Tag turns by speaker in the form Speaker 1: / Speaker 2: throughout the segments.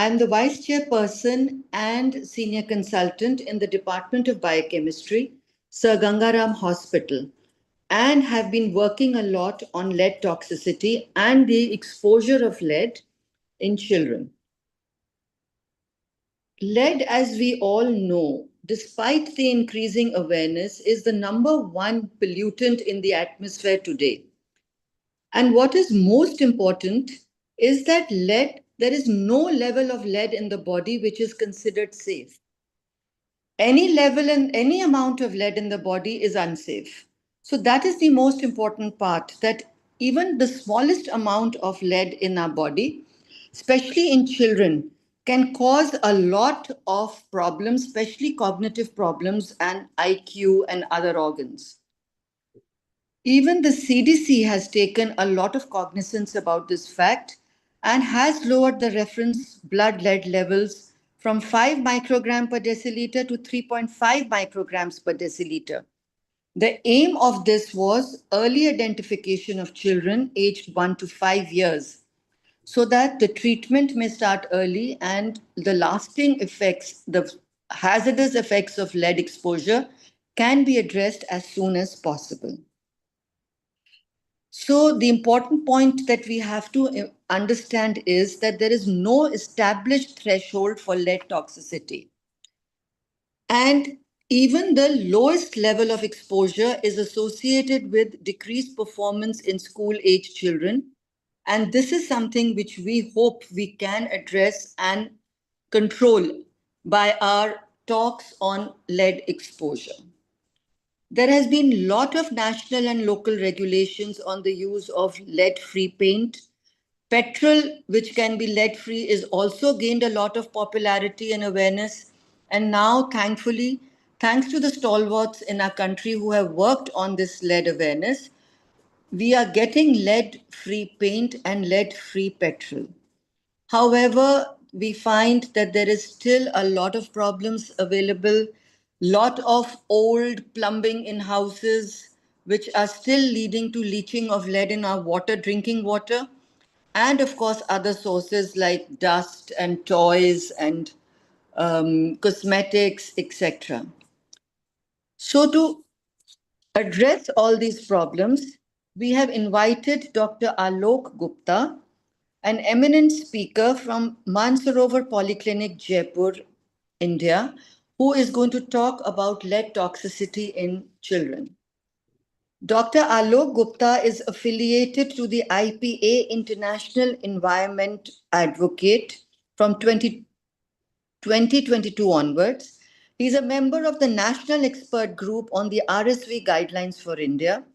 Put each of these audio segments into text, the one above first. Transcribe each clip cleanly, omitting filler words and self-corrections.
Speaker 1: I'm the Vice Chairperson and Senior Consultant in the Department of Biochemistry, Sir Gangaram Hospital, and have been working a lot on lead toxicity and the exposure of lead in children. Lead, as we all know, despite the increasing awareness, is the number one pollutant in the atmosphere today. And what is most important is that there is no level of lead in the body which is considered safe. Any level and any amount of lead in the body is unsafe. So that is the most important part, that even the smallest amount of lead in our body, especially in children, can cause a lot of problems, especially cognitive problems and IQ and other organs. Even the CDC has taken a lot of cognizance about this fact and has lowered the reference blood lead levels from 5 microgram per deciliter to 3.5 micrograms per deciliter. The aim of this was early identification of children aged 1 to 5 years so that the treatment may start early and the lasting effects, the hazardous effects of lead exposure can be addressed as soon as possible. So, the important point that we have to understand is that there is no established threshold for lead toxicity. And even the lowest level of exposure is associated with decreased performance in school age children. And this is something which we hope we can address and control by our talks on lead exposure. There has been a lot of national and local regulations on the use of lead-free paint. Petrol, which can be lead-free, is also gained a lot of popularity and awareness. And now, thankfully, thanks to the stalwarts in our country who have worked on this lead awareness, we are getting lead-free paint and lead-free petrol. However, we find that there is still a lot of problems available, lot of old plumbing in houses, which are still leading to leaching of lead in our water, drinking water, and of course other sources like dust and toys and cosmetics, etc. So to address all these problems, we have invited Dr. Alok Gupta, an eminent speaker from Mansarovar Polyclinic, Jaipur, India, who is going to talk about lead toxicity in children. Dr. Alok Gupta is affiliated to the IPA International Environment Advocate from 2022 onwards. He is a member of the National Expert Group on the RSV Guidelines for India.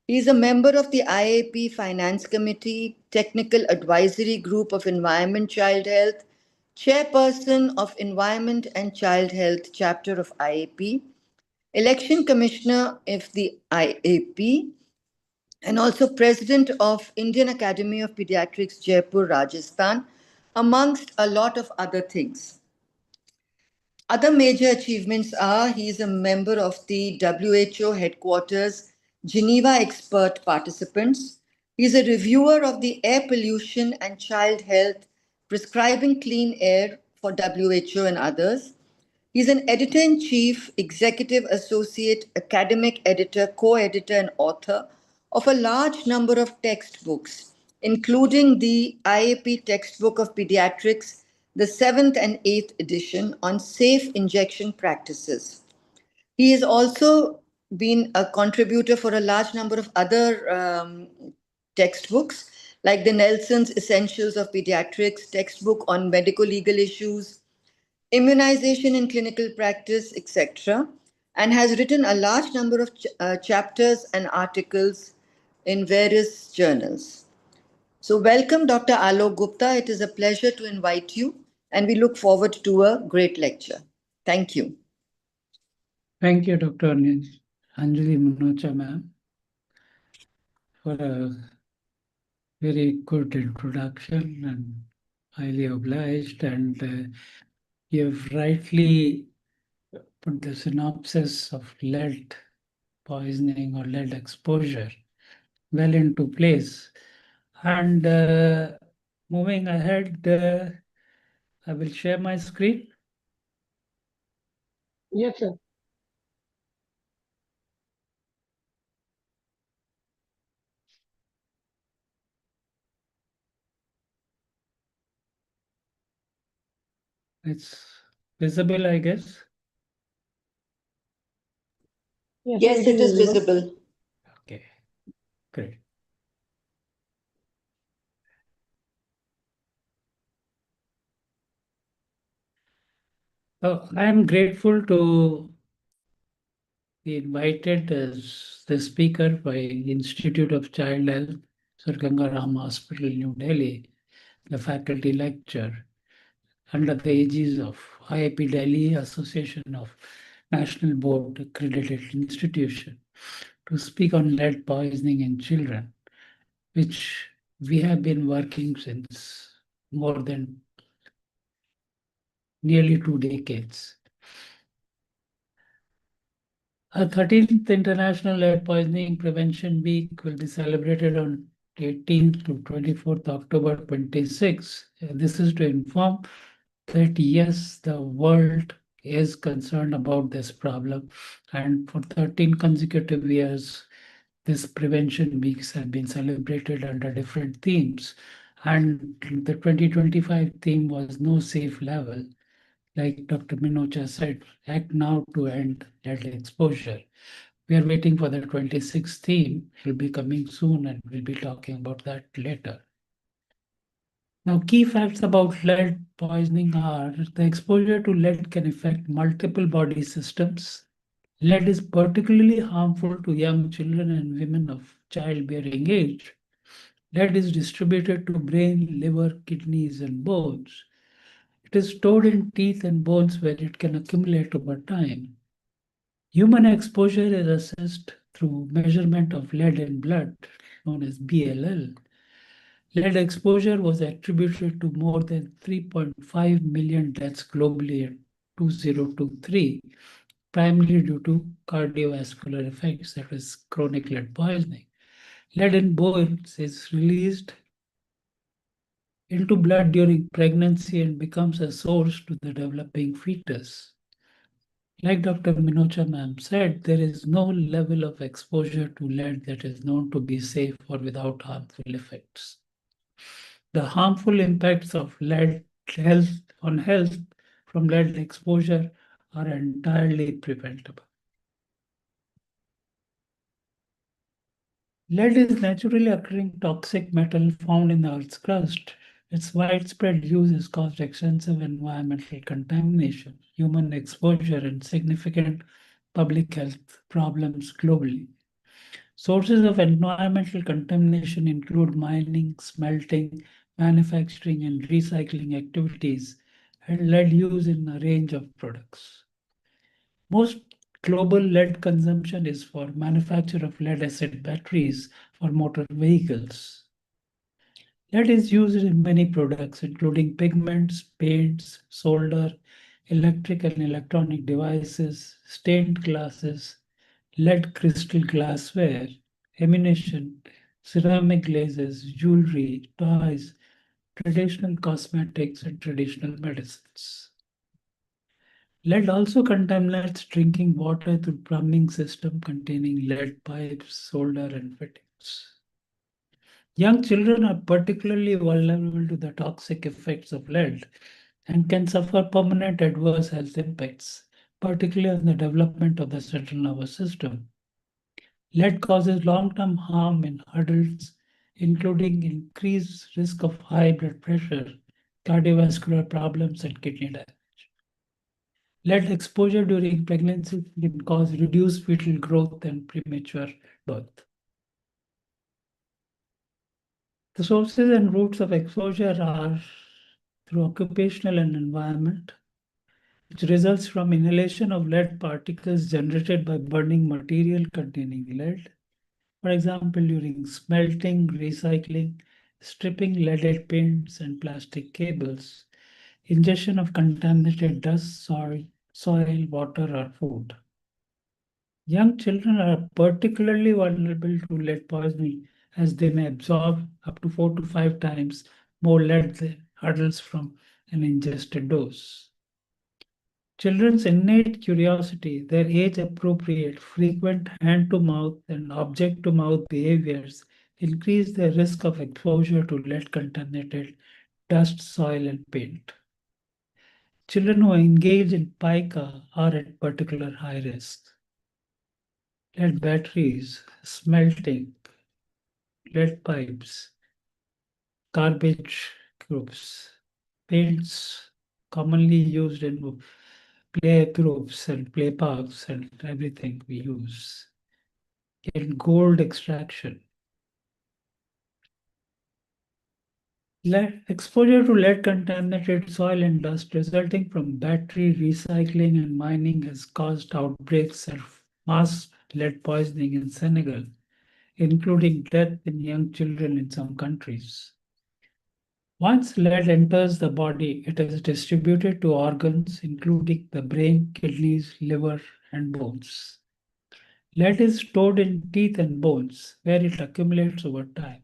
Speaker 1: He is a member of the IAP Finance Committee, Technical Advisory Group of Environment Child Health, Chairperson of Environment and Child Health Chapter of IAP, Election Commissioner of the IAP, and also President of Indian Academy of Pediatrics, Jaipur, Rajasthan, amongst a lot of other things. Other major achievements are he is a member of the WHO headquarters Geneva expert participants. He is a reviewer of the air pollution and child health, prescribing clean air for WHO and others. He is an editor-in-chief, executive associate, academic editor, co-editor and author of a large number of textbooks, including the IAP textbook of pediatrics, the 7th and 8th edition on safe injection practices. He has also been a contributor for a large number of other textbooks, like the Nelson's Essentials of Pediatrics, textbook on medical legal issues, immunization in clinical practice, etc., and has written a large number of chapters and articles in various journals. So welcome, Dr. Alok Gupta. It is a pleasure to invite you, and we look forward to a great lecture. Thank you.
Speaker 2: Thank you, Dr. Anjali Manocha, ma'am, for a very good introduction and highly obliged. And you've rightly put the synopsis of lead poisoning or lead exposure well into place. And moving ahead, I will share my screen.
Speaker 3: Yes, sir.
Speaker 2: It's visible, I guess.
Speaker 3: Yes, sir,
Speaker 1: Yes,
Speaker 3: it is
Speaker 1: it is
Speaker 3: visible.
Speaker 1: visible.
Speaker 2: Okay, great. I am grateful to be invited as the speaker by Institute of Child Health, Sir Gangaram Hospital, New Delhi, the faculty lecture under the aegis of IAP Delhi, Association of National Board Accredited Institution, to speak on lead poisoning in children, which we have been working since more than nearly 2 decades. Our 13th International Lead Poisoning Prevention Week will be celebrated on 18th to 24th October 26. This is to inform that yes, the world is concerned about this problem, and for 13 consecutive years, this prevention weeks have been celebrated under different themes. And the 2025 theme was No Safe Level. Like Dr. Minocha said, act now to end lead exposure. We are waiting for the 26th theme. It will be coming soon, and we'll be talking about that later. Now, key facts about lead poisoning are the exposure to lead can affect multiple body systems. Lead is particularly harmful to young children and women of childbearing age. Lead is distributed to brain, liver, kidneys, and bones. It is stored in teeth and bones where it can accumulate over time. Human exposure is assessed through measurement of lead in blood, known as BLL. Lead exposure was attributed to more than 3.5 million deaths globally in 2023, primarily due to cardiovascular effects, that is, chronic lead poisoning. Lead in bones is released into blood during pregnancy and becomes a source to the developing fetus. Like Dr. Minocha ma'am said, there is no level of exposure to lead that is known to be safe or without harmful effects. The harmful impacts of lead health on health from lead exposure are entirely preventable. Lead is naturally occurring toxic metal found in the Earth's crust. Its widespread use has caused extensive environmental contamination, human exposure, and significant public health problems globally. Sources of environmental contamination include mining, smelting, manufacturing, and recycling activities, and lead use in a range of products. Most global lead consumption is for manufacture of lead acid batteries for motor vehicles. Lead is used in many products, including pigments, paints, solder, electric and electronic devices, stained glasses, lead crystal glassware, ammunition, ceramic glazes, jewelry, toys, traditional cosmetics, and traditional medicines. Lead also contaminates drinking water through plumbing system containing lead pipes, solder, and fittings. Young children are particularly vulnerable to the toxic effects of lead and can suffer permanent adverse health impacts, particularly on the development of the central nervous system. Lead causes long-term harm in adults, including increased risk of high blood pressure, cardiovascular problems, and kidney damage. Lead exposure during pregnancy can cause reduced fetal growth and premature birth. The sources and routes of exposure are through occupational and environment, which results from inhalation of lead particles generated by burning material containing lead. For example, during smelting, recycling, stripping leaded paints and plastic cables, ingestion of contaminated dust, soil, water, or food. Young children are particularly vulnerable to lead poisoning as they may absorb up to 4 to 5 times more lead than adults from an ingested dose. Children's innate curiosity, their age appropriate, frequent hand to mouth and object to mouth behaviors increase their risk of exposure to lead contaminated dust, soil, and paint. Children who engage in pica are at particular high risk. Lead batteries, smelting, lead pipes, garbage groups, paints commonly used in play groups and play parks and everything we use. In gold extraction, lead, exposure to lead contaminated soil and dust resulting from battery recycling and mining has caused outbreaks of mass lead poisoning in Senegal, including death in young children in some countries. Once lead enters the body, it is distributed to organs including the brain, kidneys, liver, and bones. Lead is stored in teeth and bones, where it accumulates over time.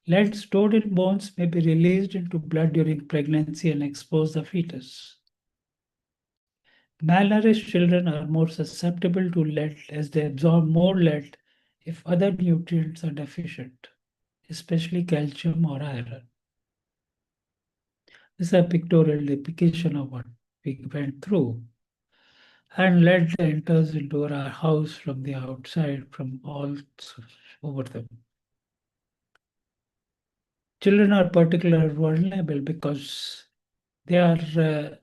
Speaker 2: Lead stored in bones may be released into blood during pregnancy and expose the fetus. Malnourished children are more susceptible to lead as they absorb more lead if other nutrients are deficient, especially calcium or iron. This is a pictorial depiction of what we went through. And lead enters into our house from the outside, from all over them. Children are particularly vulnerable because they are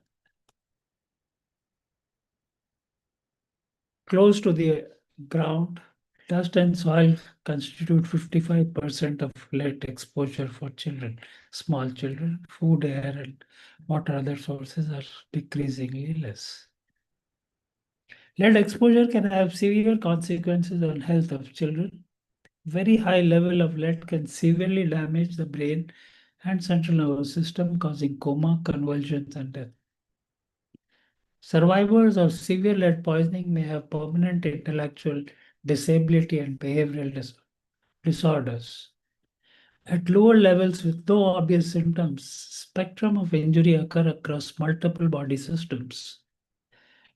Speaker 2: close to the ground. Dust and soil constitute 55% of lead exposure for children. Small children, food, air, and water other sources are decreasingly less. Lead exposure can have severe consequences on health of children. Very high level of lead can severely damage the brain and central nervous system, causing coma, convulsions, and death. Survivors of severe lead poisoning may have permanent intellectual disability and behavioral disorders. At lower levels with no obvious symptoms, spectrum of injury occur across multiple body systems.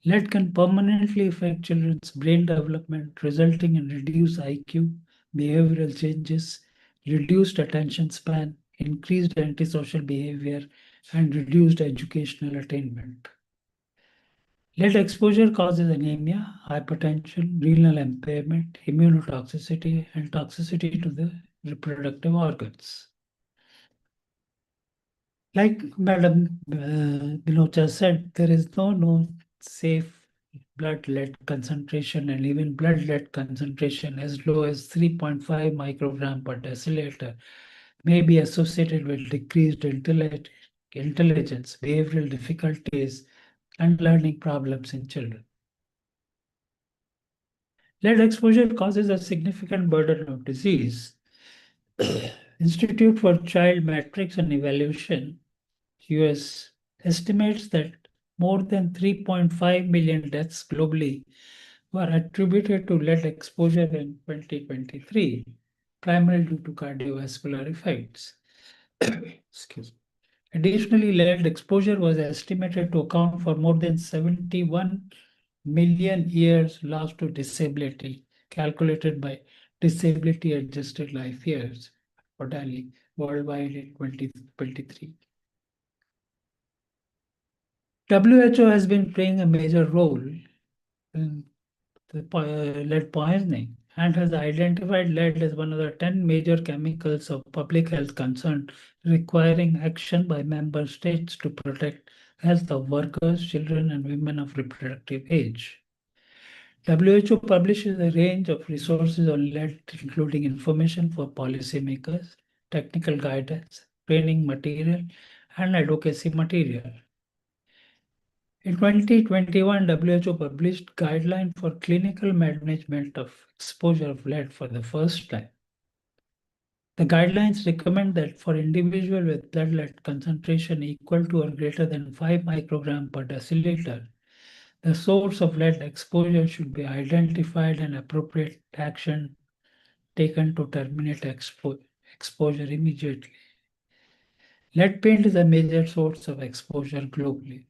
Speaker 2: Lead can permanently affect children's brain development, resulting in reduced IQ, behavioral changes, reduced attention span, increased antisocial behavior, and reduced educational attainment. Lead exposure causes anemia, hypertension, renal impairment, immunotoxicity, and toxicity to the reproductive organs. Like Madam Binocha said, there is no safe blood lead concentration, and even blood lead concentration as low as 3.5 microgram per deciliter may be associated with decreased intelligence, behavioral difficulties, and learning problems in children. Lead exposure causes a significant burden of disease. Institute for Child Metrics and Evaluation, US, estimates that more than 3.5 million deaths globally were attributed to lead exposure in 2023, primarily due to cardiovascular effects. Excuse me. Additionally, lead exposure was estimated to account for more than 71 million years lost to disability, calculated by disability adjusted life years for Delhi worldwide in 2023. WHO has been playing a major role in the lead poisoning and has identified lead as one of the 10 major chemicals of public health concern, requiring action by member states to protect health of workers, children, and women of reproductive age. WHO publishes a range of resources on lead, including information for policymakers, technical guidance, training material, and advocacy material. In 2021, WHO published guidelines for clinical management of exposure of lead for the first time. The guidelines recommend that for individuals with blood lead concentration equal to or greater than 5 microgram per deciliter, the source of lead exposure should be identified and appropriate action taken to terminate exposure immediately. Lead paint is a major source of exposure globally.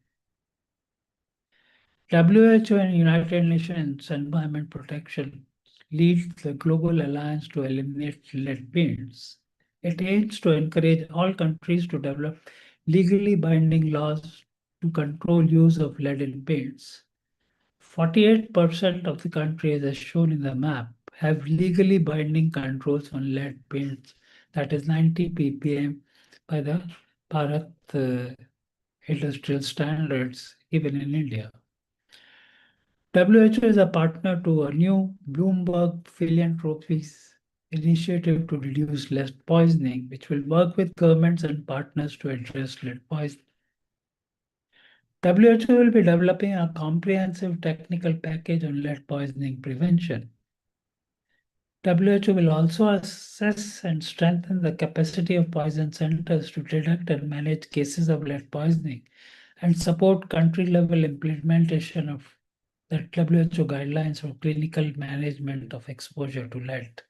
Speaker 2: WHO and United Nations Environment Protection lead the global alliance to eliminate lead paints. It aims to encourage all countries to develop legally binding laws to control use of lead in paints. 48% of the countries, as shown in the map, have legally binding controls on lead paints, that is 90 ppm by the Bharat industrial standards, even in India. WHO is a partner to a new Bloomberg Philanthropies initiative to reduce lead poisoning, which will work with governments and partners to address lead poisoning. WHO will be developing a comprehensive technical package on lead poisoning prevention. WHO will also assess and strengthen the capacity of poison centers to detect and manage cases of lead poisoning and support country-level implementation of the WHO guidelines for clinical management of exposure to lead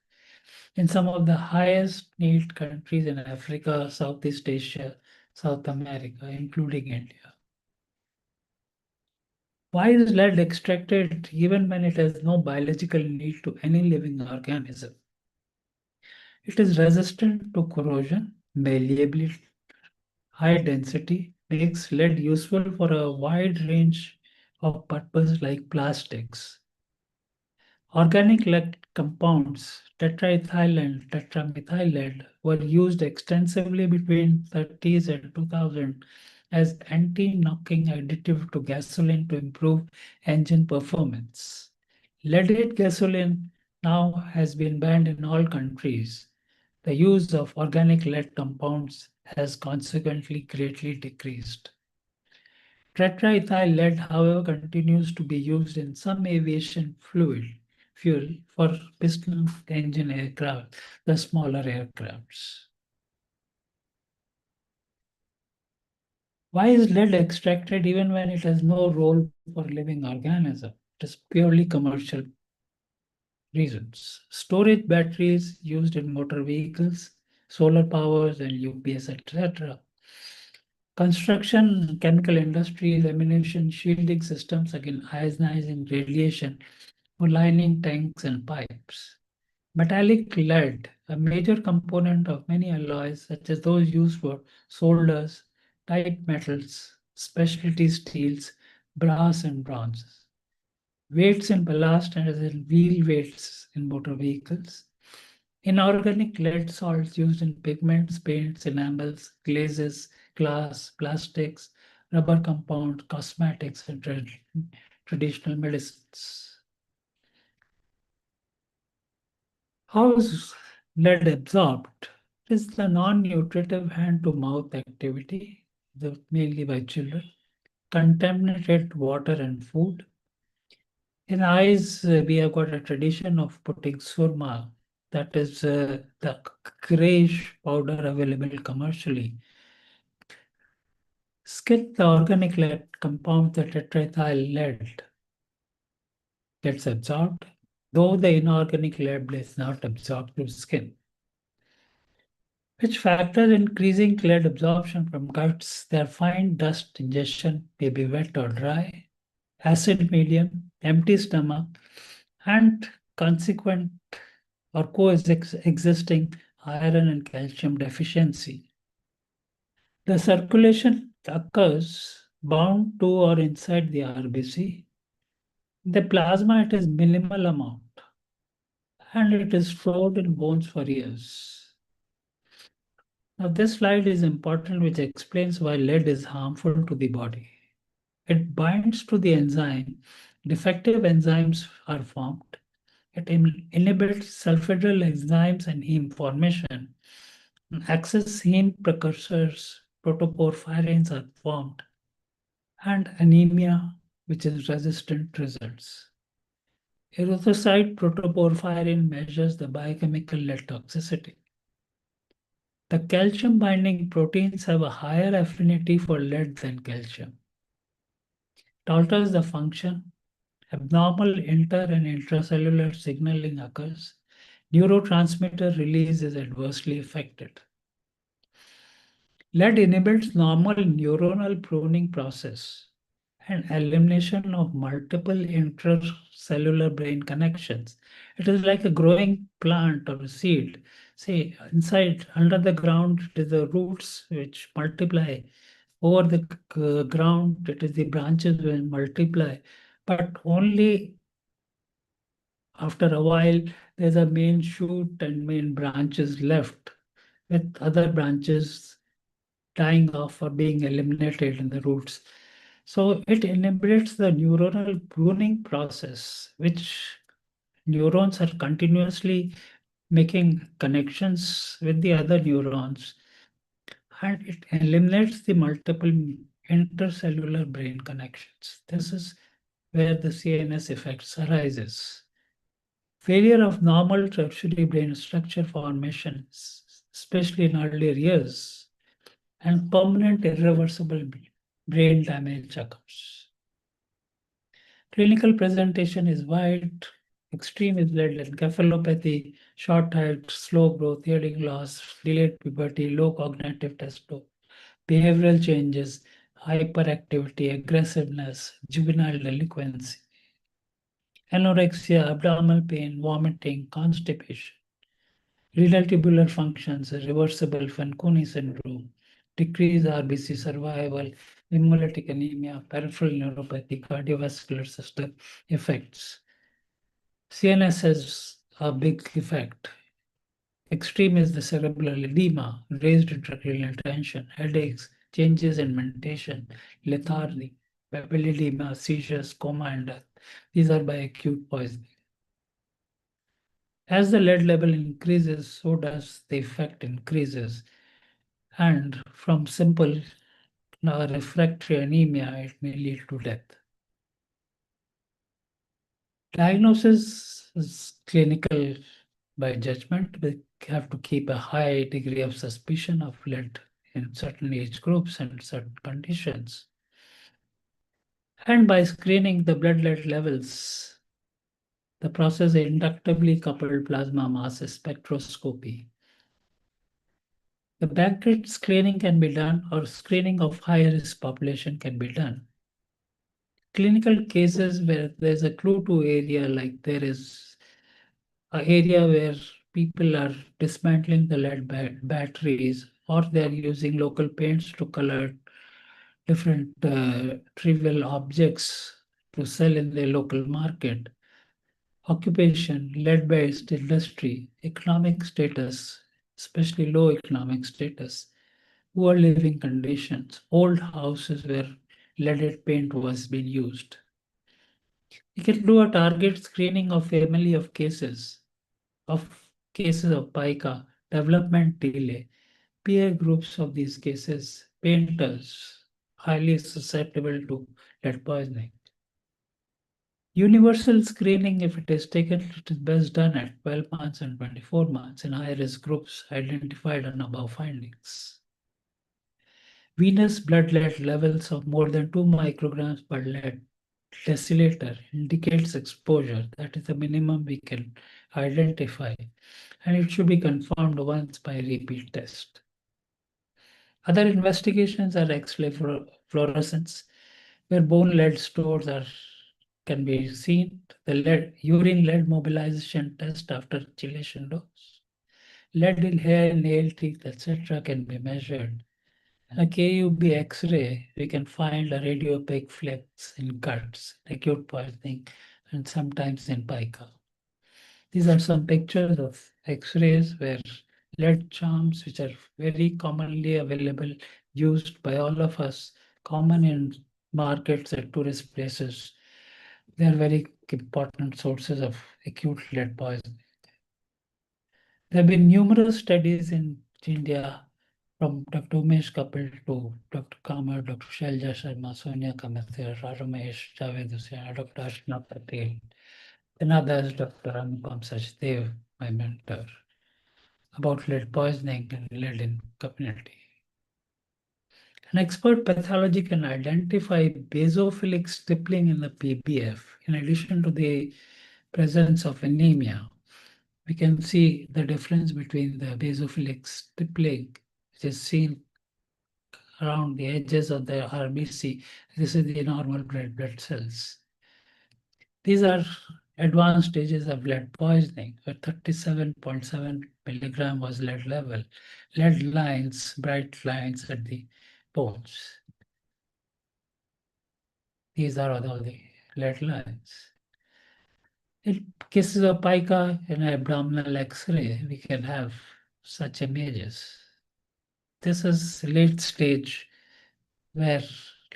Speaker 2: in some of the highest need countries in Africa, Southeast Asia, South America, including India. Why is lead extracted even when it has no biological need to any living organism? It is resistant to corrosion, malleability, high density, makes lead useful for a wide range of purposes like plastics. Organic lead compounds, tetraethyl and tetramethyl lead, were used extensively between 30s and 2000 as anti-knocking additive to gasoline to improve engine performance. Leaded gasoline now has been banned in all countries. The use of organic lead compounds has consequently greatly decreased. Tetraethyl lead, however, continues to be used in some aviation fuel for piston engine aircraft, the smaller aircrafts. Why is lead extracted even when it has no role for living organism? It is purely commercial reasons. Storage batteries used in motor vehicles, solar powers and UPS, etc. Construction, chemical industries, ammunition, shielding systems against ionizing radiation for lining tanks and pipes. Metallic lead, a major component of many alloys, such as those used for solders, type metals, specialty steels, brass, and bronze. Weights in ballast and as in wheel weights in motor vehicles. Inorganic lead salts used in pigments, paints, enamels, glazes, glass, plastics, rubber compound, cosmetics, and traditional medicines. How is lead absorbed? It is the non-nutritive hand-to-mouth activity, mainly by children, contaminated water and food. In eyes, we have got a tradition of putting surma, that is the grayish powder available commercially. Skin, the organic lead compound, the tetraethyl lead, gets absorbed, though the inorganic lead is not absorbed through skin. Which factors increasing lead absorption from guts, their fine dust ingestion may be wet or dry, acid medium, empty stomach, and consequent or coexisting iron and calcium deficiency. The circulation occurs bound to or inside the RBC. The plasma, it is minimal amount and it is stored in bones for years. Now, this slide is important, which explains why lead is harmful to the body. It binds to the enzyme. Defective enzymes are formed. It inhibits sulfhydryl enzymes and heme formation. Excess heme precursors, protoporphyrins, are formed, and anemia, which is resistant, results. Erythrocyte protoporphyrin measures the biochemical lead toxicity. The calcium binding proteins have a higher affinity for lead than calcium. It alters the function. Abnormal inter and intracellular signaling occurs. Neurotransmitter release is adversely affected. Lead inhibits normal neuronal pruning process and elimination of multiple intracellular brain connections. It is like a growing plant or a seed. See, inside, under the ground, it is the roots which multiply. Over the ground, it is the branches will multiply. But only after a while, there's a main shoot and main branches left, with other branches dying off or being eliminated in the roots. So it inhibits the neuronal pruning process, which neurons are continuously making connections with the other neurons, and it eliminates the multiple intercellular brain connections. This is where the CNS effects arises. Failure of normal tertiary brain structure formations, especially in earlier years, and permanent irreversible brain damage occurs. Clinical presentation is wide, extreme is led encephalopathy, short height, slow growth, hearing loss, delayed puberty, low cognitive test score, behavioral changes, hyperactivity, aggressiveness, juvenile delinquency, anorexia, abdominal pain, vomiting, constipation, renal tubular functions, reversible Fanconi syndrome, decreased RBC survival, hemolytic anemia, peripheral neuropathy, cardiovascular system effects. CNS has a big effect. Extreme is the cerebral edema, raised intracranial tension, headaches, changes in mentation, lethargy, papilledema, seizures, coma, and death. These are by acute poisoning. As the lead level increases, so does the effect increases. And from simple refractory anemia, it may lead to death. Diagnosis is clinical by judgment. We have to keep a high degree of suspicion of lead in certain age groups and certain conditions. And by screening the blood lead levels, the process inductively coupled plasma mass spectroscopy. The background screening can be done, or screening of high-risk population can be done. Clinical cases where there's a clue to area, like there is an area where people are dismantling the lead batteries, or they're using local paints to color different trivial objects to sell in their local market. Occupation, lead-based industry, economic status, especially low economic status, poor living conditions, old houses where leaded paint was being used. You can do a target screening of family of cases of pica, development delay, peer groups of these cases, painters, highly susceptible to lead poisoning. Universal screening, if it is taken, it is best done at 12 months and 24 months in high-risk groups identified and above findings. Venous blood lead levels of more than 2 micrograms per lead deciliter indicates exposure. That is the minimum we can identify, and it should be confirmed once by repeat test. Other investigations are X-ray fluorescence, where bone lead stores can be seen. The urine lead mobilization test after chelation dose. Lead in hair, nail, teeth, etc. can be measured. In a KUB X-ray, we can find a radiopaque flecks in guts, acute poisoning, and sometimes in pica. These are some pictures of X-rays where lead charms, which are very commonly available, used by all of us, common in markets at tourist places. They are very important sources of acute lead poisoning. There have been numerous studies in India from Dr. Umesh Kapil to Dr. Kamar, Dr. Shailja Sharma, Sonia Kamathir, Ramesh Javed Hussain, Dr. Archana Patel, and others, Dr. Anupam Sachdev, my mentor, about lead poisoning and lead in community. An expert pathology can identify basophilic stippling in the PBF in addition to the presence of anemia. We can see the difference between the basophilic stippling, which is seen around the edges of the RBC. This is the normal red blood cells. These are advanced stages of lead poisoning, where 37.7 milligram was lead level. Lead lines, bright lines at the bones. These are all the lead lines. In cases of pica and abdominal X-ray, we can have such images. This is late stage where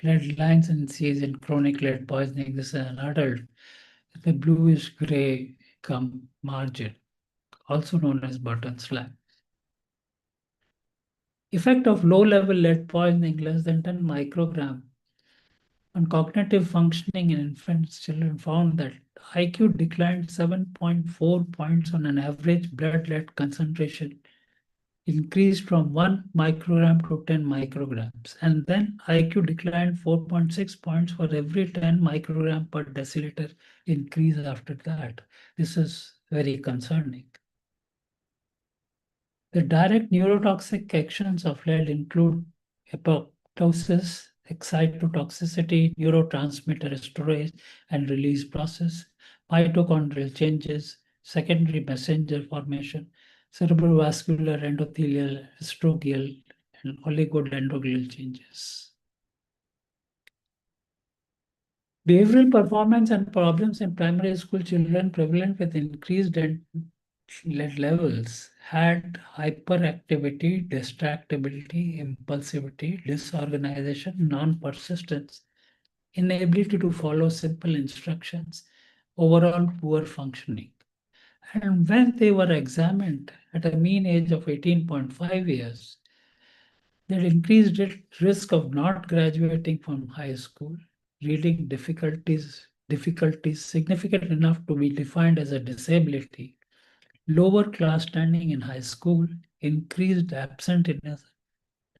Speaker 2: lead lines and sees in chronic lead poisoning. This is an adult. The bluish gray margin, also known as Burton's line. Effect of low-level lead poisoning less than 10 microgram on cognitive functioning in infants children found that IQ declined 7.4 points on an average blood lead concentration increased from 1 microgram to 10 micrograms. And then IQ declined 4.6 points for every 10 microgram per deciliter increase after that. This is very concerning. The direct neurotoxic actions of lead include apoptosis, excitotoxicity, neurotransmitter storage and release process, mitochondrial changes, secondary messenger formation, cerebrovascular, endothelial, estrogal, and oligodendroglial changes. Behavioral performance and problems in primary school children prevalent with increased lead levels had hyperactivity, distractibility, impulsivity, disorganization, non-persistence, inability to follow simple instructions, overall poor functioning. And when they were examined at a mean age of 18.5 years, there increased risk of not graduating from high school, reading difficulties significant enough to be defined as a disability, lower class standing in high school, increased absenteeism,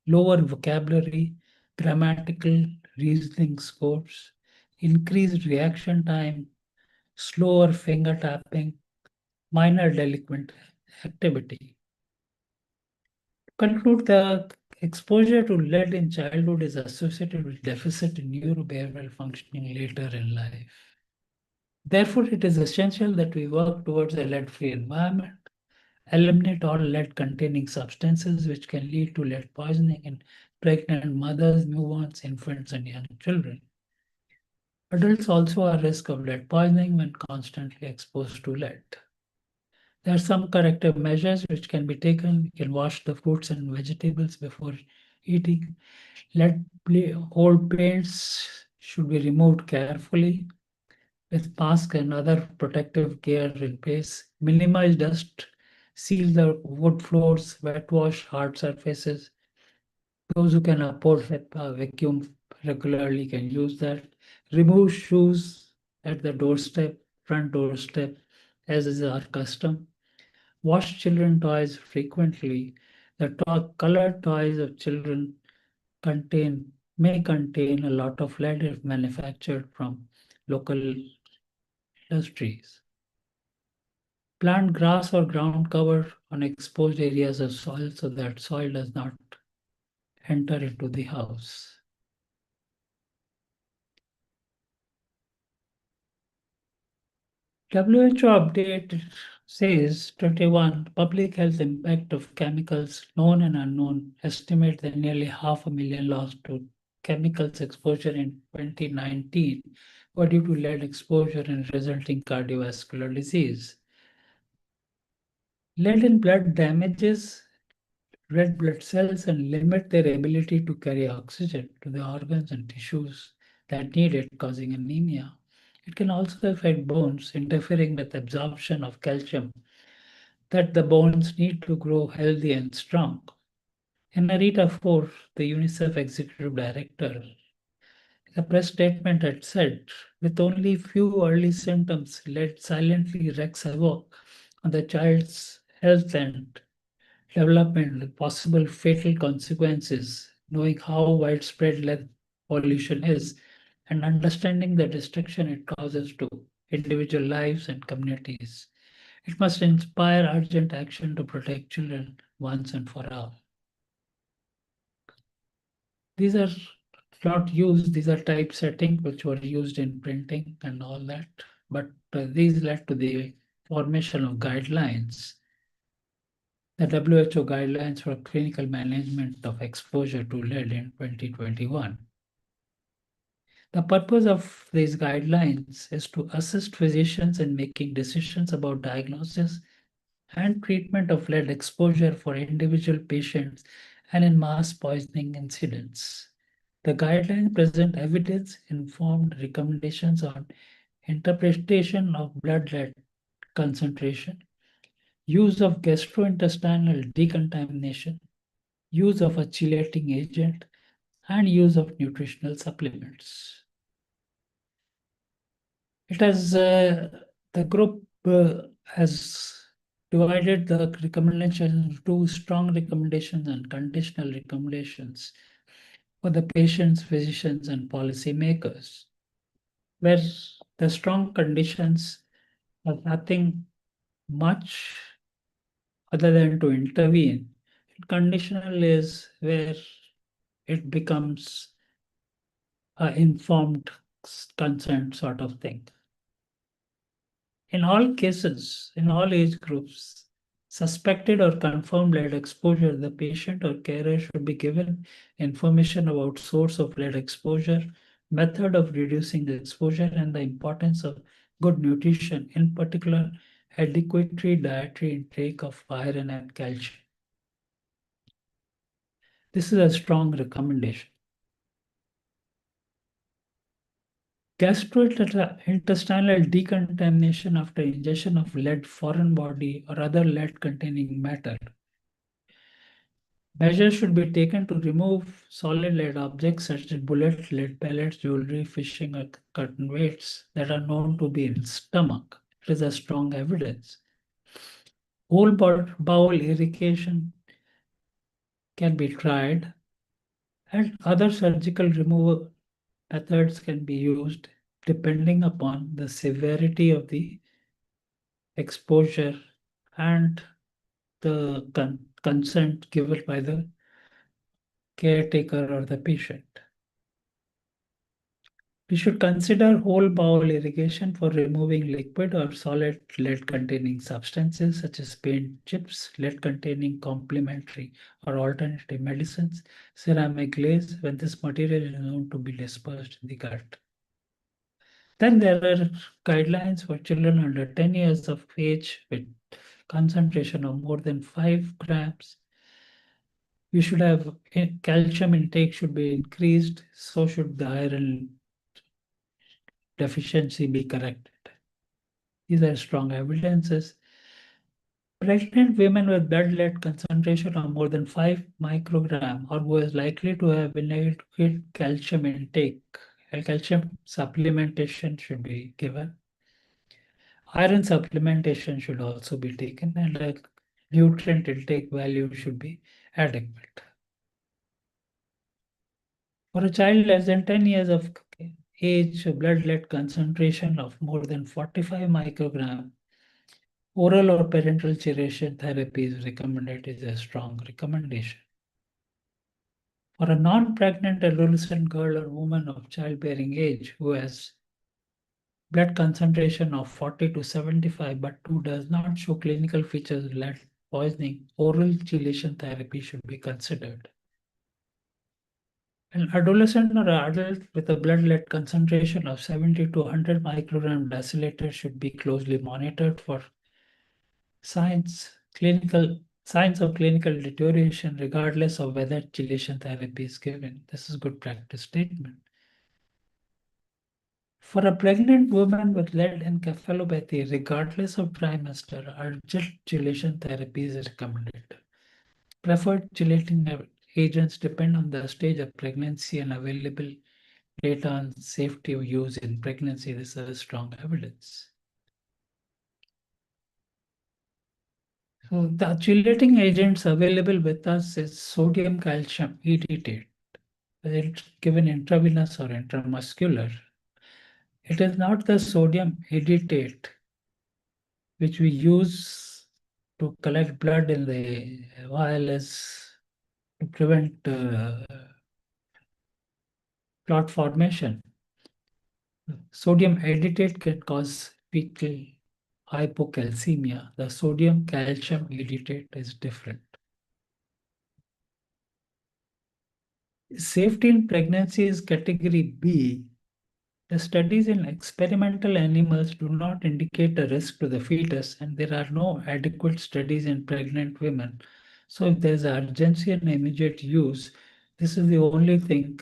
Speaker 2: lower vocabulary, grammatical reasoning scores, increased reaction time, slower finger tapping, minor delinquent activity. To conclude, the exposure to lead in childhood is associated with deficit in neurobehavioral functioning later in life. Therefore, it is essential that we work towards a lead-free environment, eliminate all lead-containing substances which can lead to lead poisoning in pregnant mothers, newborns, infants, and young children. Adults also are at risk of lead poisoning when constantly exposed to lead. There are some corrective measures which can be taken. You can wash the fruits and vegetables before eating. Old paints should be removed carefully with mask and other protective gear in place. Minimize dust. Seal the wood floors. Wet wash hard surfaces. Those who can afford a vacuum regularly can use that. Remove shoes at the doorstep, front doorstep, as is our custom. Wash children toys frequently. The colored toys of children may contain a lot of lead if manufactured from local industries. Plant grass or ground cover on exposed areas of soil so that soil does not enter into the house. WHO update says 21 public health impact of chemicals known and unknown estimate that nearly 500,000 lost to chemicals exposure in 2019 were due to lead exposure and resulting cardiovascular disease. Lead in blood damages red blood cells and limit their ability to carry oxygen to the organs and tissues that need it, causing anemia. It can also affect bones, interfering with absorption of calcium that the bones need to grow healthy and strong. In Narita Ford, the UNICEF executive director, the press statement had said, with only few early symptoms, lead silently wreaks havoc on the child's health and development with possible fatal consequences. Knowing how widespread lead pollution is and understanding the destruction it causes to individual lives and communities, it must inspire urgent action to protect children once and for all. These are not used, these are typesetting which were used in printing and all that. But these led to the formation of guidelines, the WHO guidelines for clinical management of exposure to lead in 2021. The purpose of these guidelines is to assist physicians in making decisions about diagnosis and treatment of lead exposure for individual patients and in mass poisoning incidents. The guidelines present evidence informed recommendations on interpretation of blood lead concentration, use of gastrointestinal decontamination, use of a chelating agent, and use of nutritional supplements. It has the group has divided the recommendations into two: strong recommendations and conditional recommendations for the patients, physicians, and policymakers. Where the strong conditions have nothing much other than to intervene. Conditional is where it becomes an informed consent sort of thing. In all cases, in all age groups, suspected or confirmed lead exposure, the patient or carer should be given information about source of lead exposure, method of reducing the exposure, and the importance of good nutrition, in particular, adequate dietary intake of iron and calcium. This is a strong recommendation. Gastrointestinal decontamination after ingestion of lead, foreign body, or other lead-containing matter. Measures should be taken to remove solid lead objects such as bullets, lead pellets, jewelry, fishing, or cotton weights that are known to be in stomach. It is a strong evidence. Whole bowel irrigation can be tried, and other surgical removal methods can be used depending upon the severity of the exposure and the consent given by the caretaker or the patient. We should consider whole bowel irrigation for removing liquid or solid lead containing substances such as paint chips, lead containing complementary or alternative medicines, ceramic glaze when this material is known to be dispersed in the gut. Then there are guidelines for children under 10 years of age with concentration of more than 5 grams. We should have calcium intake should be increased, so should the iron deficiency be corrected. These are strong evidences. Pregnant women with blood lead concentration of more than 5 microgram or who is likely to have inadequate calcium intake, a calcium supplementation should be given. Iron supplementation should also be taken, and a nutrient intake value should be adequate. For a child less than 10 years of age, blood lead concentration of more than 45 microgram, oral or parenteral chirurgical therapy is recommended, is a strong recommendation. For a non-pregnant adolescent girl or woman of childbearing age who has blood concentration of 40 to 75 but who does not show clinical features of lead poisoning, oral chelation therapy should be considered. An adolescent or adult with a blood lead concentration of 70 to 100 microgram deciliter should be closely monitored for signs of clinical deterioration regardless of whether chelation therapy is given. This is good practice statement. For a pregnant woman with lead encephalopathy, regardless of trimester, urgent chelation therapy is recommended. Preferred chelating agents depend on the stage of pregnancy and available data on safety of use in pregnancy. This is strong evidence. So the chelating agents available with us is sodium calcium EDTA, whether it's given intravenous or intramuscular. It is not the sodium EDTA which we use to collect blood in the vial to prevent clot formation. Sodium editate can cause fetal hypocalcemia. The sodium calcium editate is different. Safety in pregnancy is category B. The studies in experimental animals do not indicate a risk to the fetus, and there are no adequate studies in pregnant women. So, if there's urgency and immediate use, this is the only thing,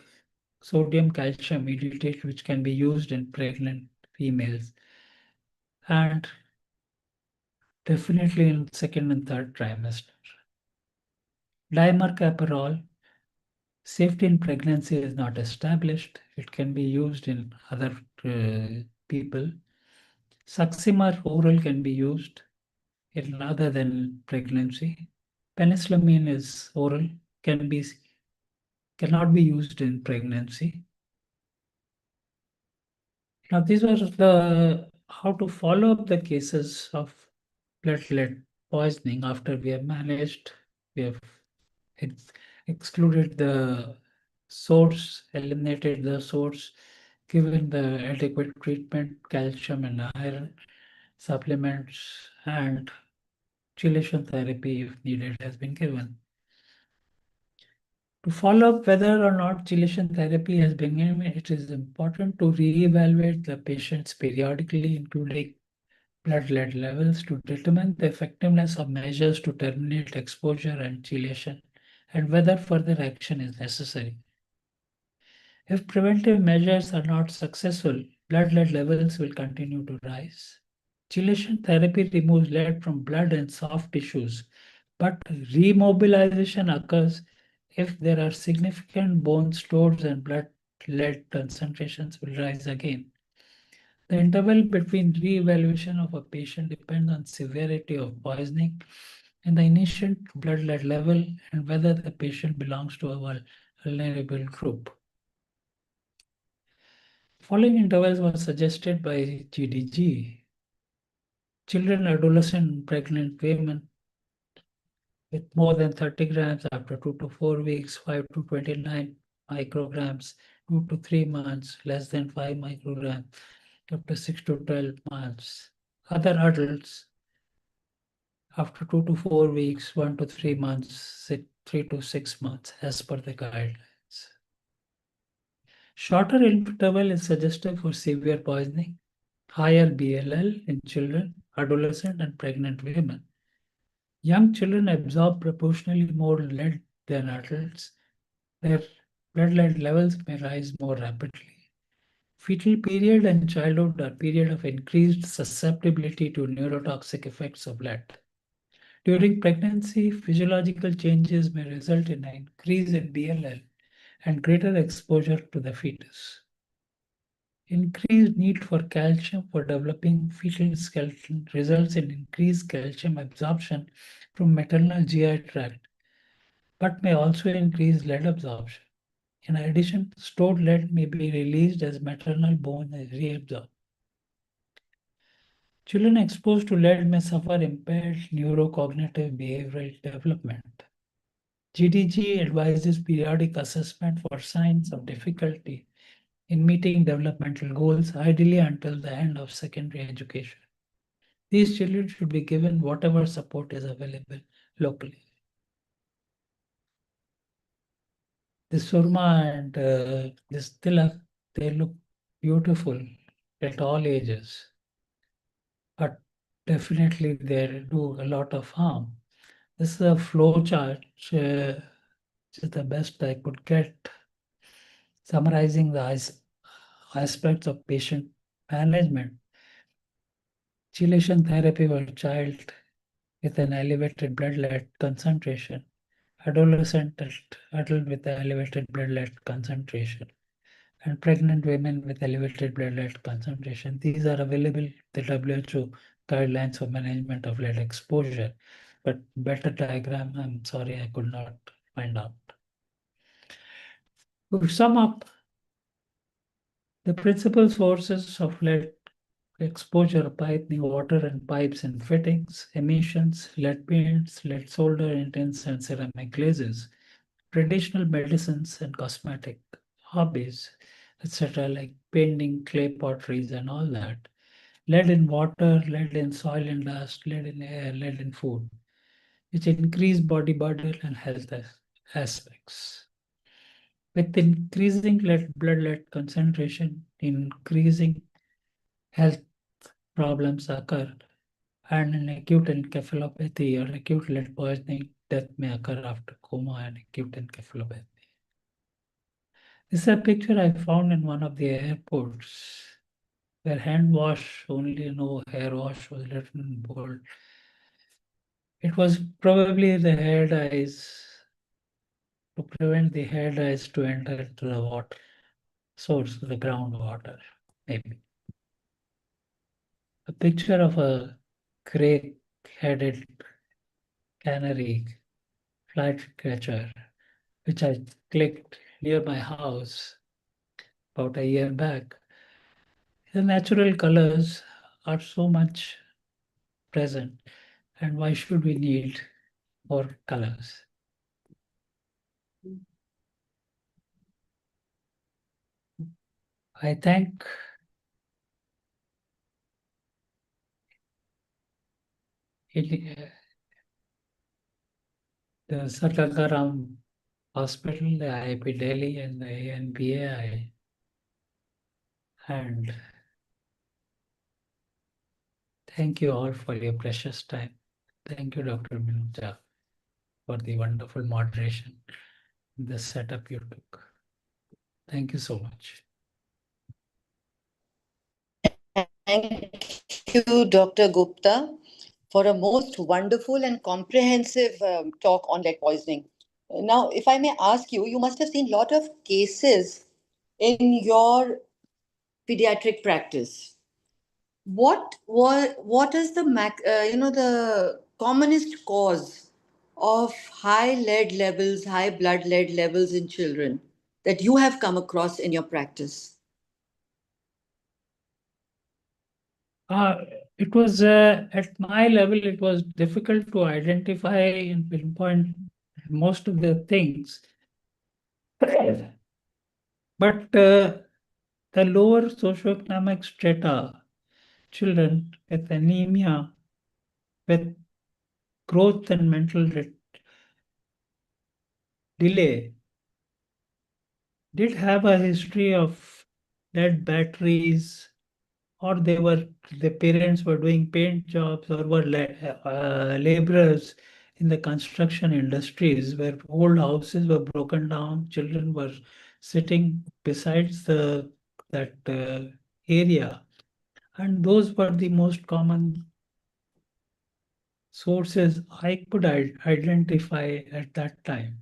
Speaker 2: sodium calcium meditate, which can be used in pregnant females, and definitely in second and third trimester. Dimercaprol, safety in pregnancy is not established. It can be used in other people. Succimer oral can be used in other than pregnancy. Penicillamine is oral, cannot be used in pregnancy. Now these are the how to follow up the cases of platelet poisoning after we have managed, we have ex- excluded the source, eliminated the source, given the adequate treatment, calcium and iron supplements, and chelation therapy, if needed, has been given. To follow up whether or not chelation therapy has been given, it is important to re-evaluate the patients periodically, including blood lead levels, to determine the effectiveness of measures to terminate exposure and chelation, and whether further action is necessary. If preventive measures are not successful, blood lead levels will continue to rise. Chelation therapy removes lead from blood and soft tissues, but remobilization occurs if there are significant bone stores and blood lead concentrations will rise again. The interval between re-evaluation of a patient depends on severity of poisoning and the initial blood lead level and whether the patient belongs to a vulnerable group. Following intervals were suggested by GDG. Children, adolescent, and pregnant women with more than 30 grams after 2 to 4 weeks, 5 to 29 micrograms, 2 to 3 months, less than 5 micrograms, up to 6 to 12 months. Other adults, after 2 to 4 weeks, 1 to 3 months, 3 to 6 months, as per the guidelines. Shorter interval is suggested for severe poisoning, higher BLL in children, adolescent, and pregnant women. Young children absorb proportionally more lead than adults. Their blood lead levels may rise more rapidly. Fetal period and childhood are period of increased susceptibility to neurotoxic effects of lead. During pregnancy, physiological changes may result in an increase in BLL and greater exposure to the fetus. Increased need for calcium for developing fetal skeleton results in increased calcium absorption from maternal GI tract, but may also increase lead absorption. In addition, stored lead may be released as maternal bone is reabsorbed. Children exposed to lead may suffer impaired neurocognitive behavioral development. GDG advises periodic assessment for signs of difficulty in meeting developmental goals, ideally until the end of secondary education. These children should be given whatever support is available locally. This surma and this tilak, they look beautiful at all ages, but definitely they do a lot of harm. This is a flow chart, which is the best I could get, summarizing the aspects of patient management. Chelation therapy for child with an elevated blood lead concentration, adolescent adult with elevated blood lead concentration, and pregnant women with elevated blood lead concentration. These are available in the WHO guidelines for management of lead exposure, but better diagram, I'm sorry, I could not find out. To sum up, the principal sources of lead exposure are piping, water and pipes and fittings, emissions, lead paints, lead solder, intense and ceramic glazes, traditional medicines and cosmetic hobbies, etc., like painting, clay potteries, and all that. Lead in water, lead in soil and dust, lead in air, lead in food, which increase body burden and health aspects. With increasing blood lead concentration, increasing health problems occur, and an acute encephalopathy or acute lead poisoning death may occur after coma and acute encephalopathy. This is a picture I found in one of the airports where hand wash only, no hair wash was written in bold. It was probably the hair dyes to prevent the hair dyes to enter into the water source, the groundwater, maybe. A picture of a gray-headed canary flycatcher, which I clicked near my house about a year back. The natural colors are so much present, and why should we need more colors? I thank the Sarkakaram Hospital, the IAP Delhi, and the ANBAI, and thank you all for your precious time. Thank you, Dr. Minuja, for the wonderful moderation, the setup you took. Thank you so much.
Speaker 1: Thank you, Dr. Gupta, for a most wonderful and comprehensive talk on lead poisoning. Now, if I may ask you, you must have seen a lot of cases in your pediatric practice. What is the the commonest cause of high lead levels, high blood lead levels in children that you have come across in your practice?
Speaker 2: Uh, it was at my level, it was difficult to identify and pinpoint most of the things. But the lower socioeconomic strata, children with anemia, with growth and mental delay, did have a history of lead batteries, or the parents were doing paint jobs or were laborers in the construction industries where old houses were broken down, children were sitting besides the that area, and those were the most common sources I could identify at that time.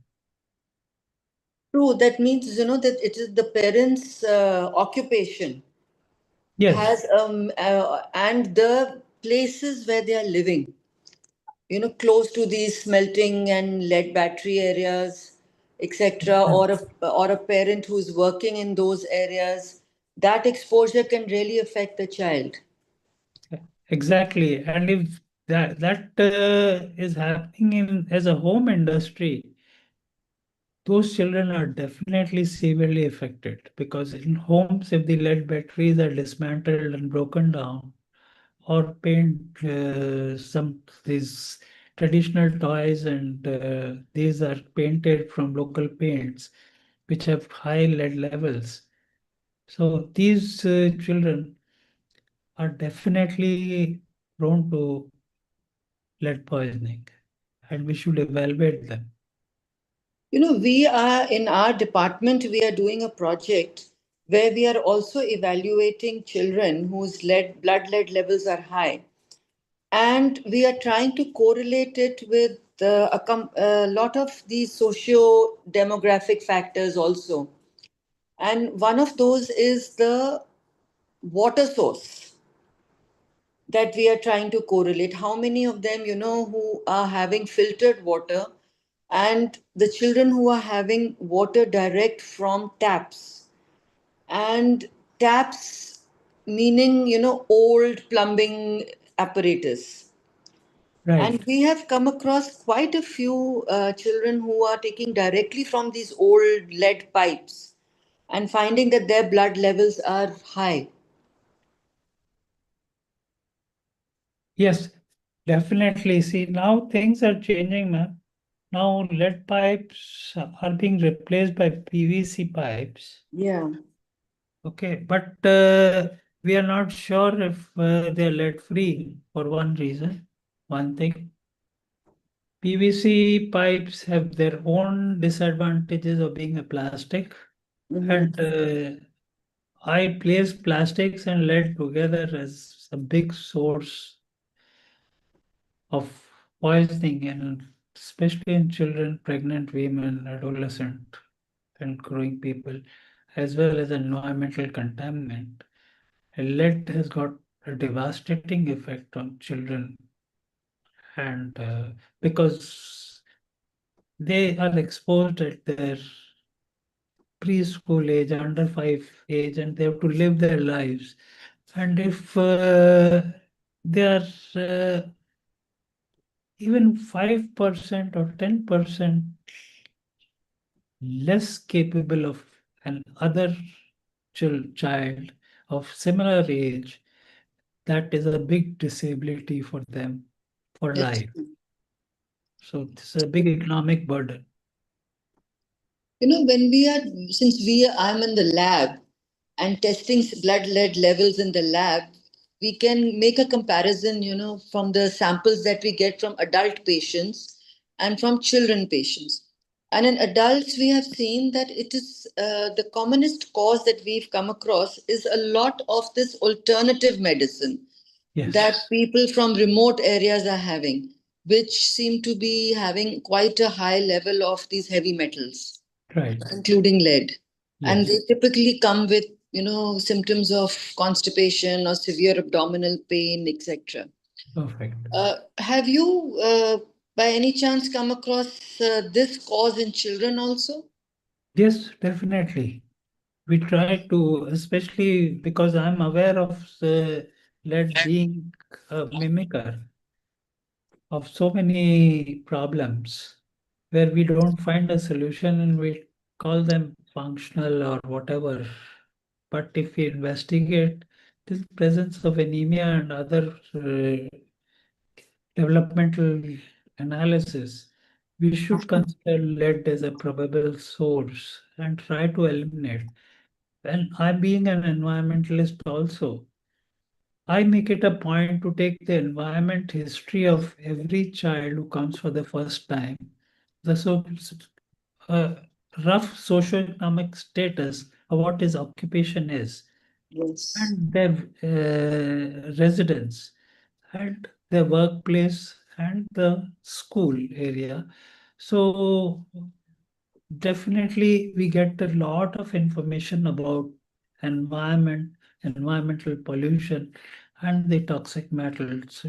Speaker 1: True, that means that it is the parents' occupation
Speaker 2: Yes,
Speaker 1: has and the places where they are living, close to these smelting and lead battery areas, etc., or a parent who's working in those areas, that exposure can really affect the child.
Speaker 2: exactly. And if that is happening in as a home industry, those children are definitely severely affected because in homes, if the lead batteries are dismantled and broken down, or paint some these traditional toys and these are painted from local paints, which have high lead levels. So these children are definitely prone to lead poisoning, and we should evaluate them.
Speaker 1: We are in our department, we are doing a project where we are also evaluating children whose blood lead levels are high. And we are trying to correlate it with a lot of these socio demographic factors also. And one of those is the water source that we are trying to correlate. How many of them, who are having filtered water, and the children who are having water direct from taps. And taps meaning, old plumbing apparatus.
Speaker 2: Right.
Speaker 1: And we have come across quite a few children who are taking directly from these old lead pipes. and finding that their blood levels are high.
Speaker 2: Yes, definitely. See, now things are changing, ma'am. Now lead pipes are being replaced by PVC pipes.
Speaker 1: Yeah.
Speaker 2: Okay, but we are not sure if they're lead free for one reason. One thing, PVC pipes have their own disadvantages of being a plastic,
Speaker 1: Mm-hmm.
Speaker 2: and I place plastics and lead together as a big source of poisoning, and especially in children, pregnant women, adolescent, and growing people, as well as environmental contaminant. Lead has got a devastating effect on children, and because they are exposed at their preschool age, under five age, and they have to live their lives. And if they are even 5% or 10% less capable of an other child of similar age, that is a big disability for them for
Speaker 1: It's,
Speaker 2: life. So this is a big economic burden.
Speaker 1: when we are, since I'm in the lab and testing blood lead levels in the lab, we can make a comparison, from the samples that we get from adult patients and from children patients. And in adults, we have seen that it is the commonest cause that we've come across is a lot of this alternative medicine that
Speaker 2: Yes,
Speaker 1: people from remote areas are having, which seem to be having quite a high level of these heavy metals,
Speaker 2: right.
Speaker 1: including lead. And they
Speaker 2: Yes,
Speaker 1: typically come with, symptoms of constipation or severe abdominal pain, etc.
Speaker 2: perfect.
Speaker 1: Have you, by any chance, come across this cause in children also?
Speaker 2: Yes, definitely. We try to, especially because I'm aware of the lead being a mimicker of so many problems where we don't find a solution and we call them functional or whatever. But if we investigate the presence of anemia and other developmental analysis, we should consider lead as a probable source and try to eliminate. And I, being an environmentalist also, I make it a point to take the environment history of every child who comes for the first time, the uh, rough socioeconomic status of what his occupation is,
Speaker 1: Yes.
Speaker 2: and their residence, and their workplace, and the school area. So definitely we get a lot of information about environment, environmental pollution, and the toxic metals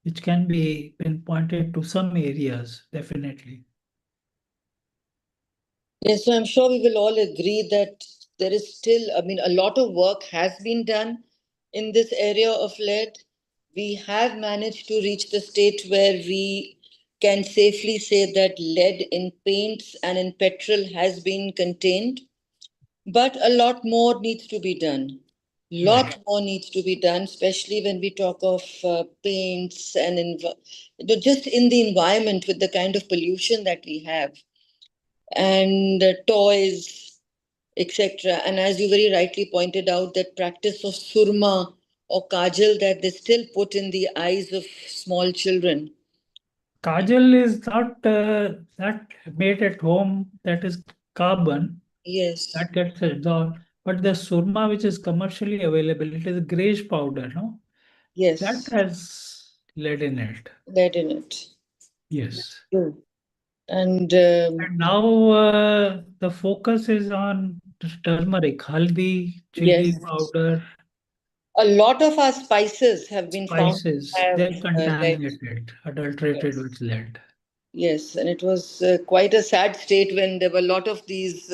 Speaker 2: which can be pinpointed to some areas, definitely.
Speaker 1: Yes, so I'm sure we will all agree that there is still, a lot of work has been done in this area of lead. We have managed to reach the state where we can safely say that lead in paints and in petrol has been contained, but a lot more needs to be done.
Speaker 2: Right.
Speaker 1: Lot more needs to be done, especially when we talk of paints and just in the environment with the kind of pollution that we have and toys, etc. And as you very rightly pointed out, that practice of surma or kajal that they still put in the eyes of small children.
Speaker 2: Kajal is not that made at home, that is carbon,
Speaker 1: Yes,
Speaker 2: that gets absorbed. But the surma, which is commercially available, it is a grayish powder, no? That
Speaker 1: yes,
Speaker 2: has lead in it.
Speaker 1: lead in it.
Speaker 2: Yes.
Speaker 1: True. And
Speaker 2: And now the focus is on turmeric, haldi, chili
Speaker 1: yes,
Speaker 2: powder,
Speaker 1: a lot of our spices have been found to
Speaker 2: spices.
Speaker 1: have
Speaker 2: They're
Speaker 1: lead.
Speaker 2: contaminated, adulterated
Speaker 1: Yes.
Speaker 2: with lead.
Speaker 1: Yes, and it was quite a sad state when there were a lot of these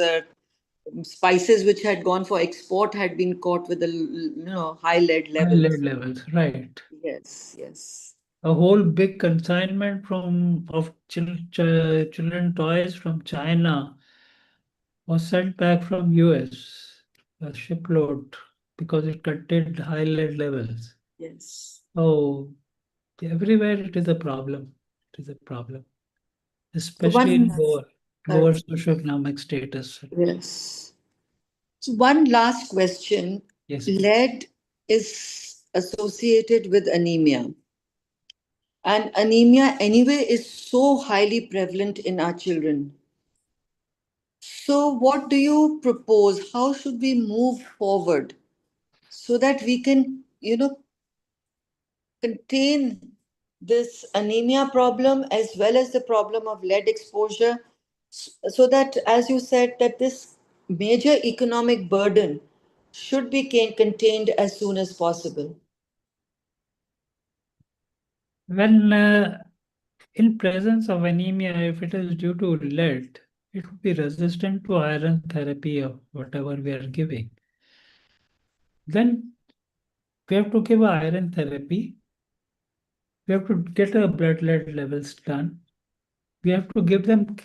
Speaker 1: spices which had gone for export had been caught with the high lead
Speaker 2: High lead
Speaker 1: levels.
Speaker 2: levels, right.
Speaker 1: Yes, yes.
Speaker 2: A whole big consignment from of children toys from China was sent back from US, a shipload, because it contained high lead levels.
Speaker 1: Yes.
Speaker 2: Oh, everywhere it is a problem. It is a problem,
Speaker 1: So
Speaker 2: especially in
Speaker 1: one,
Speaker 2: lower socioeconomic status.
Speaker 1: yes. So one last question.
Speaker 2: Yes, please.
Speaker 1: Lead is associated with anemia. And anemia, anyway, is so highly prevalent in our children. So, what do you propose? How should we move forward so that we can, contain this anemia problem as well as the problem of lead exposure, so that, as you said, that this major economic burden should be contained as soon as possible?
Speaker 2: When in presence of anemia, if it is due to lead, it would be resistant to iron therapy or whatever we are giving. Then we have to give a iron therapy. We have to get a blood lead levels done. We have to give them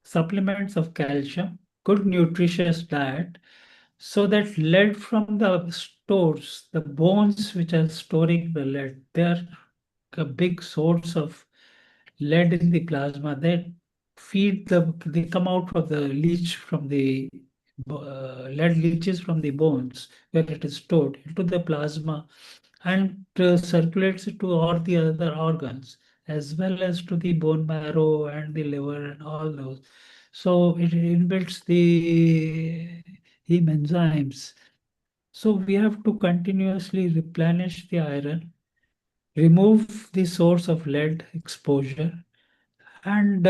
Speaker 2: supplements of calcium, good nutritious diet, so that lead from the stores, the bones which are storing the lead, they are a big source of lead in the plasma. They come out from the leach from the lead leaches from the bones where it is stored into the plasma and circulates it to all the other organs as well as to the bone marrow and the liver and all those. So it inhibits the heme enzymes. So we have to continuously replenish the iron, remove the source of lead exposure, and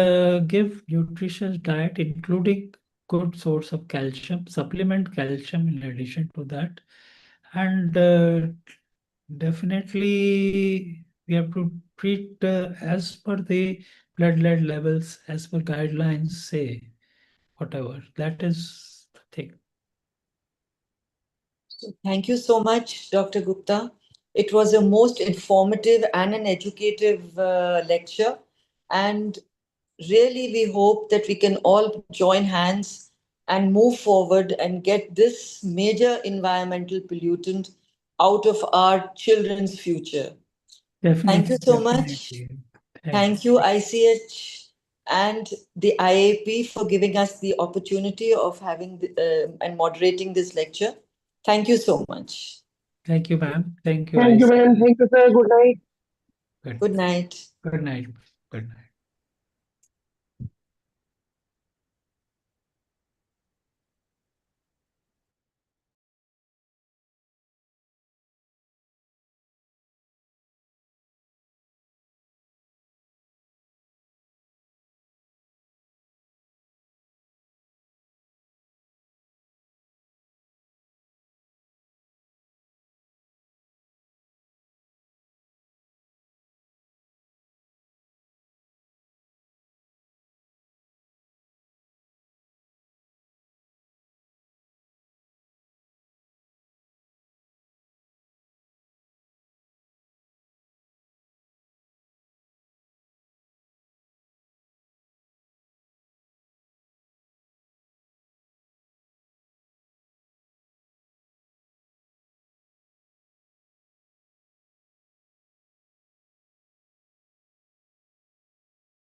Speaker 2: give nutritious diet, including good source of calcium, supplement calcium in addition to that, and definitely we have to treat as per the blood lead levels, as per guidelines say, whatever. That is the thing.
Speaker 1: So thank you so much, Dr. Gupta. It was a most informative and an educative lecture. And really, we hope that we can all join hands and move forward and get this major environmental pollutant out of our children's future. Thank you
Speaker 2: Definitely,
Speaker 1: so much.
Speaker 2: definitely. Thank
Speaker 1: Thank you, ICH and the IAP, for giving us the opportunity of having and moderating this lecture. Thank you so much.
Speaker 2: thank you, ma'am. Thank you,
Speaker 3: Thank you,
Speaker 2: IC.
Speaker 3: ma'am. Thank you, sir. Good night.
Speaker 2: Good,
Speaker 1: Good night.
Speaker 2: good night. Good night.